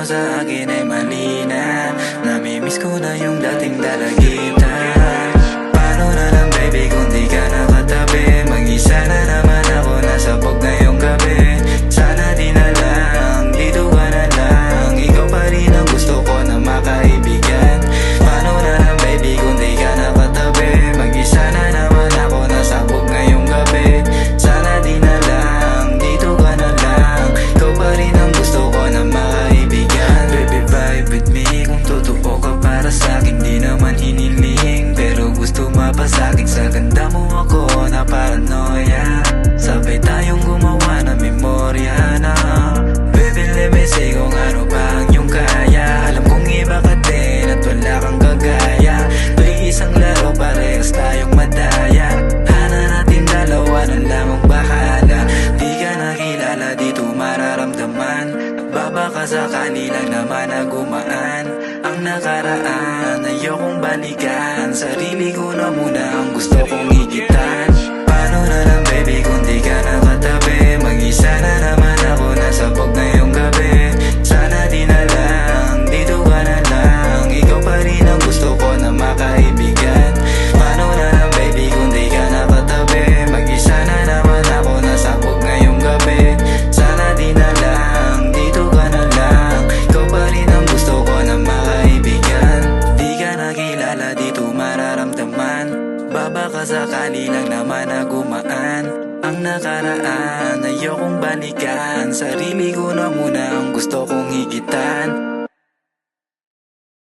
mo sa akin ay mali na. Namimiss ko na yung dating dalagitan. Paano na lang baby kung di ka nakatabi? Mag-isa na naman ako nasabog ngayong gabi. Sana di na lang, dito ka na lang. Ikaw pa rin ang gusto ko na makaibigan. Paano na lang baby kung di ka nakatabi? Mag-isa na naman ako nasabog ngayong gabi. Sana di na lang, dito ka na lang. Ikaw pa rin ang gusto ko na makaibigan. Baby vibe with me, kung totoo ka para sa'kin. Di naman hiniling, pero gusto mapasakit. Sa ganda mo ako na paranoia. Sabay tayong gumawa ng memorya na. Baby let me say kung ano ba ang iyong kaya. Alam kong iba ka din at wala kang kagaya. Tuwing isang laro parehas tayong madaya. Hana natin dalawa na lamang bahala. Di ka nakilala dito mararamdaman. Nagbaba ka sa kanilang naman na gumaan. Ang nakaraan ayokong balikan. Sarili ko na muna ang gusto kong higitan. Paano na lang baby kung di ka nakatabi? Mag-isa na naman ako nasabog ngayong gabi. Sana di na lang, dito ka na lang. Ikaw pa rin ang gusto ko na makaibigan. Paano na lang baby kung di ka nakatabi? Mag-isa na naman ako nasabog ngayong gabi. Sana di na lang, dito ka na lang. Ikaw pa rin ang gusto ko na makaibigan. Di ka nakilala dito mararamdaman. Baba ka sa kanilang naman na gumaan. Ang nakaraan ayokong balikan. Sarili ko na muna ang gusto kong higitan.